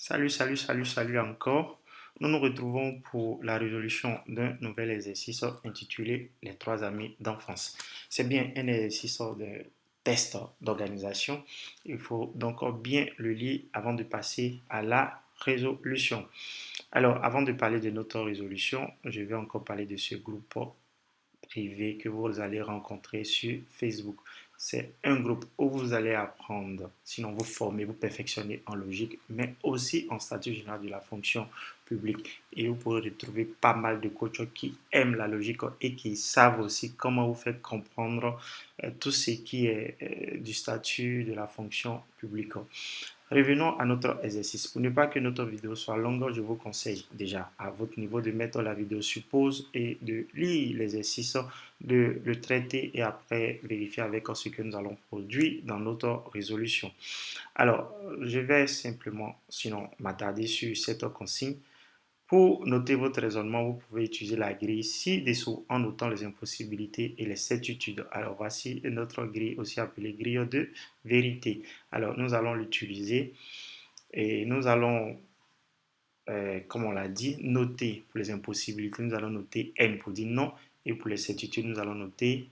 Salut encore. Nous nous retrouvons pour la résolution d'un nouvel exercice intitulé Les trois amis d'enfance. C'est bien un exercice de test d'organisation. Il faut donc bien le lire avant de passer à la résolution. Alors, avant de parler de notre résolution, je vais encore parler de ce groupe privé que vous allez rencontrer sur Facebook. C'est un groupe où vous allez apprendre, sinon vous former, vous perfectionner en logique, mais aussi en statut général de la fonction publique. Et vous pourrez retrouver pas mal de coachs qui aiment la logique et qui savent aussi comment vous faire comprendre tout ce qui est du statut de la fonction publique. Revenons à notre exercice. Pour ne pas que notre vidéo soit longue, je vous conseille déjà à votre niveau de mettre la vidéo sur pause et de lire l'exercice, de le traiter et après vérifier avec ce que nous allons produire dans notre résolution. Alors, je vais simplement, sinon, m'attarder sur cette consigne. Pour noter votre raisonnement, vous pouvez utiliser la grille ci-dessous en notant les impossibilités et les certitudes. Alors, voici notre grille, aussi appelée grille de vérité. Alors, nous allons l'utiliser et nous allons, comme on l'a dit, noter pour les impossibilités, nous allons noter N pour dire non et pour les certitudes, nous allons noter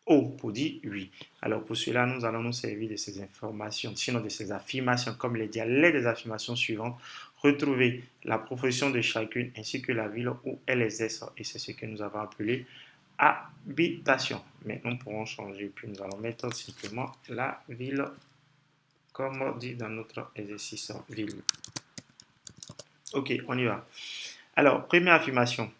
O pour dire oui. Alors pour cela, nous allons nous servir de ces informations, sinon de ces affirmations, comme les dialectes des affirmations suivantes. Retrouver la profession de chacune ainsi que la ville où elle exerce. Et c'est ce que nous avons appelé habitation. Mais nous pourrons changer, puis nous allons mettre simplement la ville, comme dit dans notre exercice ville. Ok, on y va. Alors, première affirmation.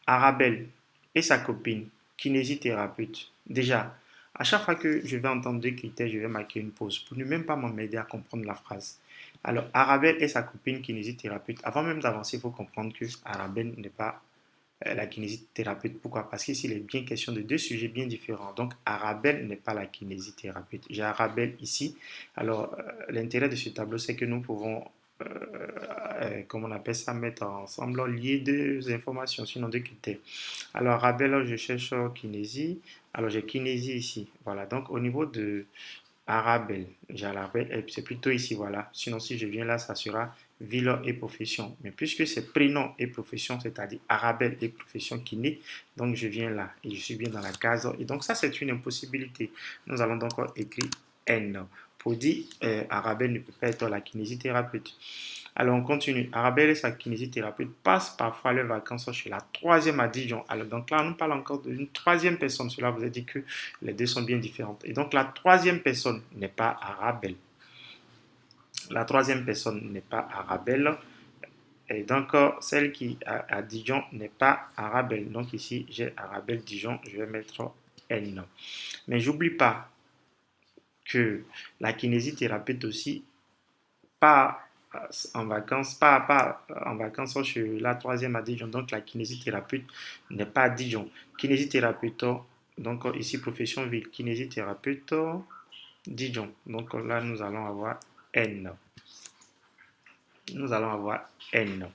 Arabelle et sa copine, kinésithérapeute. Déjà, à chaque fois que je vais entendre deux critères, je vais marquer une pause pour ne même pas m'aider à comprendre la phrase. Alors, Arabelle et sa copine kinésithérapeute. Avant même d'avancer, il faut comprendre que Arabelle n'est pas la kinésithérapeute. Pourquoi? Parce qu'ici, il est bien question de deux sujets bien différents. Donc, Arabelle n'est pas la kinésithérapeute. J'ai Arabelle ici. Alors, l'intérêt de ce tableau, c'est que nous pouvons comme on appelle ça, mettre ensemble, lier deux informations, sinon deux critères. Alors, Arabelle, je cherche kinésie. Alors, j'ai kinésie ici. Voilà. Donc, au niveau de Arabelle, j'ai Arabelle, c'est plutôt ici, voilà. Sinon, si je viens là, ça sera ville et profession. Mais puisque c'est prénom et profession, c'est-à-dire Arabelle et profession kiné, donc je viens là et je suis bien dans la case. Et donc, ça, c'est une impossibilité. Nous allons donc écrire N pour dire Arabelle ne peut pas être la kinésithérapeute. Alors, on continue. Arabelle et sa kinésithérapeute passent parfois leurs vacances chez la troisième à Dijon. Alors, donc là, on parle encore d'une troisième personne. Cela vous a dit que les deux sont bien différentes. Et donc, la troisième personne n'est pas Arabelle. La troisième personne n'est pas Arabelle. Et donc, celle qui à Dijon n'est pas Arabelle. Donc, ici, j'ai Arabelle Dijon. Je vais mettre N. Mais j'oublie pas que la kinésithérapeute aussi pas en vacances, pas en vacances chez la troisième à Dijon. Donc la kinésithérapeute n'est pas à Dijon. Kinésithérapeute, donc ici profession ville, kinésithérapeute Dijon. Donc là nous allons avoir N. Nous allons avoir N.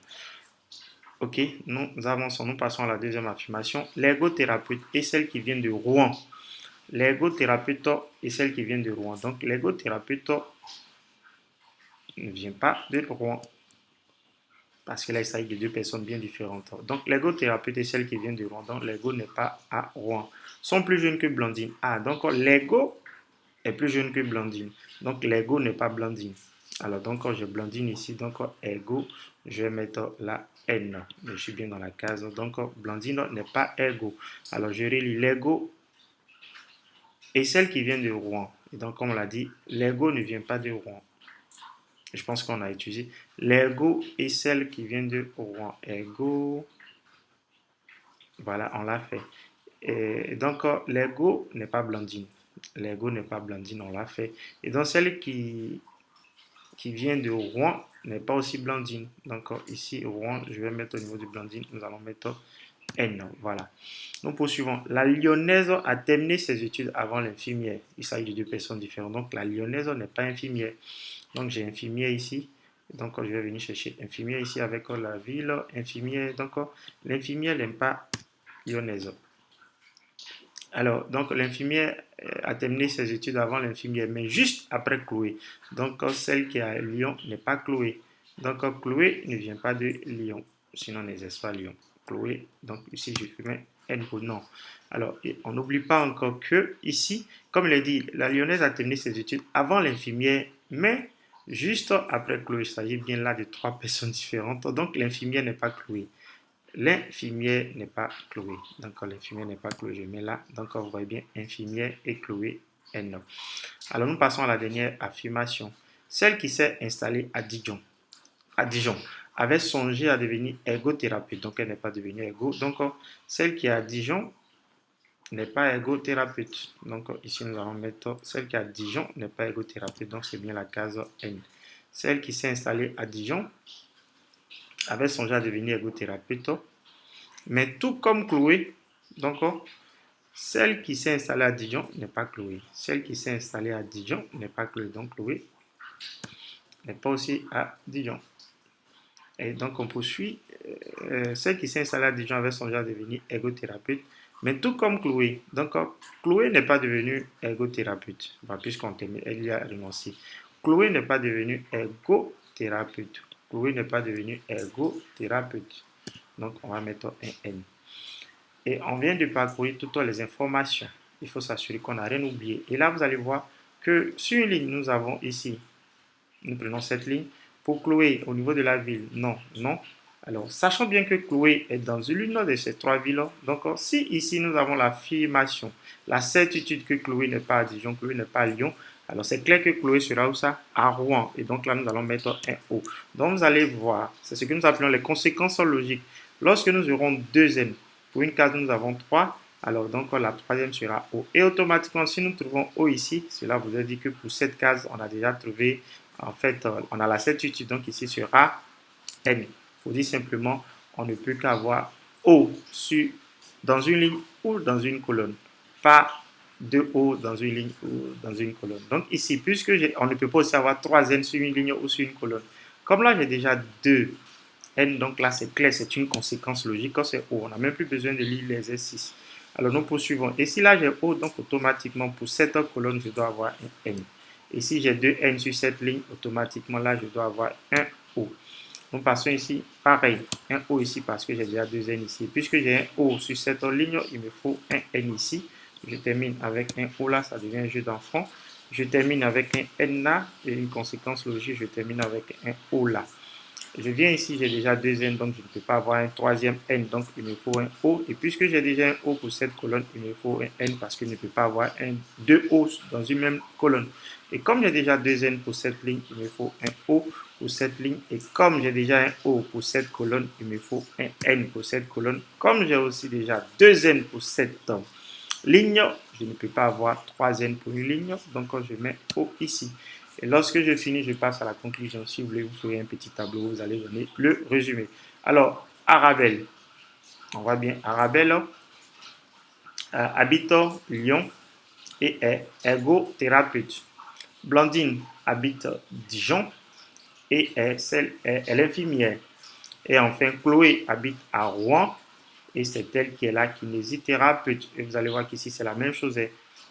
Ok, nous avançons, nous passons à la deuxième affirmation. L'ergothérapeute est celle qui vient de Rouen. L'ergothérapeute est celle qui vient de Rouen. Donc l'ergothérapeute ne vient pas de Rouen. Parce que là, il s'agit de deux personnes bien différentes. Donc, l'ergothérapeute est celle qui vient de Rouen. Donc, l'ergo n'est pas à Rouen. Sont plus jeunes que Blandine. Ah, donc l'ergo est plus jeune que Blandine. Donc, l'ergo n'est pas Blandine. Alors, donc, j'ai Blandine ici. Donc, ergo, je vais mettre la N. Je suis bien dans la case. Donc, Blandine n'est pas ergo. Alors, je relis l'ergo est celle qui vient de Rouen. Et donc, comme on l'a dit, l'ergo ne vient pas de Rouen. Je pense qu'on a utilisé. L'ergo est celle qui vient de Rouen. Ergo, voilà, on l'a fait. Et donc, l'ergo n'est pas Blandine. L'ergo n'est pas Blandine, on l'a fait. Et donc, celle qui vient de Rouen n'est pas aussi Blandine. Donc, ici, Rouen, je vais mettre au niveau de Blandine, nous allons mettre N. Voilà. Nous poursuivons. La lyonnaise a terminé ses études avant l'infirmière. Il s'agit de deux personnes différentes. Donc, la lyonnaise n'est pas infirmière. Donc, j'ai infirmière ici. Donc, je vais venir chercher infirmière ici avec la ville. Infirmière. Donc, l'infirmière n'aime pas lyonnaise. Alors, donc l'infirmière a terminé ses études avant l'infirmière, mais juste après Chloé. Donc, celle qui est à Lyon n'est pas Chloé. Donc, Chloé ne vient pas de Lyon, sinon on n'exerce pas Lyon. Chloé, donc ici je mets N pour non. Alors, on n'oublie pas encore que ici, comme il est dit, la lyonnaise a terminé ses études avant l'infirmière, mais juste après Chloé. Il s'agit bien là de trois personnes différentes. Donc, l'infirmière n'est pas Chloé. L'infirmière n'est pas Chloé. Donc, l'infirmière n'est pas Chloé. Je mets là. Donc, vous voyez bien, infirmière et Chloé N. Alors, nous passons à la dernière affirmation. Celle qui s'est installée à Dijon, avait songé à devenir ergothérapeute. Donc, elle n'est pas devenue ergo. Donc, celle qui est à Dijon n'est pas ergothérapeute. Donc, ici, nous allons mettre celle qui est à Dijon n'est pas ergothérapeute. Donc, c'est bien la case N. Celle qui s'est installée à Dijon avait songé à devenir ergothérapeute. Mais tout comme Chloé, donc celle qui s'est installée à Dijon n'est pas Chloé. Celle qui s'est installée à Dijon n'est pas Chloé. Donc Chloé n'est pas aussi à Dijon. Et donc on poursuit. Celle qui s'est installée à Dijon avait songé à devenir ergothérapeute. Mais tout comme Chloé. Donc Chloé n'est pas devenue ergothérapeute. Enfin, puisqu'on termine, elle y a renoncé. Chloé n'est pas devenue ergothérapeute. Chloé n'est pas devenue ergothérapeute. Donc on va mettre un N. Et on vient de parcourir toutes les informations. Il faut s'assurer qu'on n'a rien oublié. Et là, vous allez voir que sur une ligne, nous avons ici, nous prenons cette ligne. Pour Chloé, au niveau de la ville, non, non. Alors, sachant bien que Chloé est dans l'une de ces trois villes, donc si ici nous avons l'affirmation, la certitude que Chloé n'est pas à Dijon, Chloé n'est pas à Lyon, alors c'est clair que Chloé sera où ça? À Rouen. Et donc là, nous allons mettre un O. Donc vous allez voir, c'est ce que nous appelons les conséquences logiques. Lorsque nous aurons deux N, pour une case, nous avons 3. Alors, donc, la troisième sera O. Et automatiquement, si nous trouvons O ici, cela vous a dit que pour cette case, on a déjà trouvé, en fait, on a la certitude. Donc, ici sera N. Il faut dire simplement, on ne peut qu'avoir O dans une ligne ou dans une colonne. Pas deux O dans une ligne ou dans une colonne. Donc, ici, puisque on ne peut pas aussi avoir 3 N sur une ligne ou sur une colonne. Comme là, j'ai déjà 2 N, donc là c'est clair, c'est une conséquence logique. Quand c'est O, on n'a même plus besoin de lire l'exercice. Alors nous poursuivons. Et si là j'ai O, donc automatiquement pour cette colonne, je dois avoir un N. Et si j'ai deux N sur cette ligne, automatiquement là je dois avoir un O. Nous passons ici, pareil, un O ici parce que j'ai déjà deux N ici. Puisque j'ai un O sur cette ligne, il me faut un N ici. Je termine avec un O là, ça devient un jeu d'enfant. Je termine avec un N là, et une conséquence logique, je termine avec un O là. Je viens ici, j'ai déjà deux N, donc je ne peux pas avoir un troisième N, donc il me faut un O. Et puisque j'ai déjà un O pour cette colonne, il me faut un N parce que je ne peux pas avoir deux O dans une même colonne. Et comme j'ai déjà deux N pour cette ligne, il me faut un O pour cette ligne. Et comme j'ai déjà un O pour cette colonne, il me faut un N pour cette colonne. Comme j'ai aussi déjà deux N pour cette ligne, je ne peux pas avoir trois N pour une ligne, donc je mets O ici. Et lorsque je finis, je passe à la conclusion. Si vous voulez, vous ferez un petit tableau, vous allez donner le résumé. Alors, Arabelle, on voit bien, Arabelle habite Lyon et est ergothérapeute. Blandine habite Dijon et est infirmière. Et enfin, Chloé habite à Rouen et c'est elle qui est là, kinésithérapeute. Et vous allez voir qu'ici, c'est la même chose.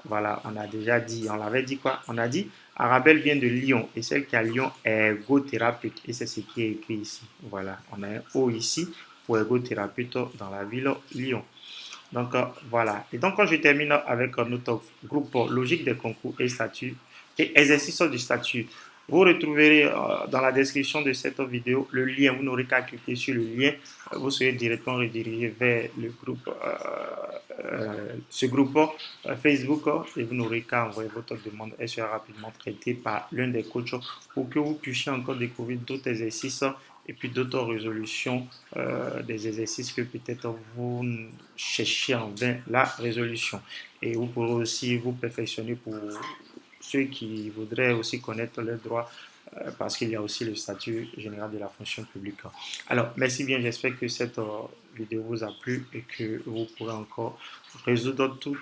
Voilà, on a déjà dit, on l'avait dit quoi? On a dit, Arabelle vient de Lyon et celle qui est à Lyon est ergothérapeute. Et c'est ce qui est écrit ici. Voilà, on a un O ici pour ergothérapeute dans la ville Lyon. Donc voilà. Et donc quand je termine avec notre groupe logique des concours et statut et exercice du statut, vous retrouverez dans la description de cette vidéo le lien. Vous n'aurez qu'à cliquer sur le lien. Vous serez directement redirigé vers le groupe, ce groupe Facebook et vous n'aurez qu'à envoyer votre demande. Elle sera rapidement traitée par l'un des coachs pour que vous puissiez encore découvrir d'autres exercices et puis d'autres résolutions, des exercices que peut-être vous cherchez en vain la résolution. Et vous pourrez aussi vous perfectionner pour ceux qui voudraient aussi connaître leurs droits parce qu'il y a aussi le statut général de la fonction publique. Alors, merci bien, j'espère que cette vidéo vous a plu et que vous pourrez encore résoudre tout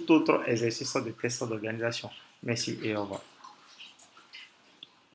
autre exercice de test d'organisation. Merci et au revoir.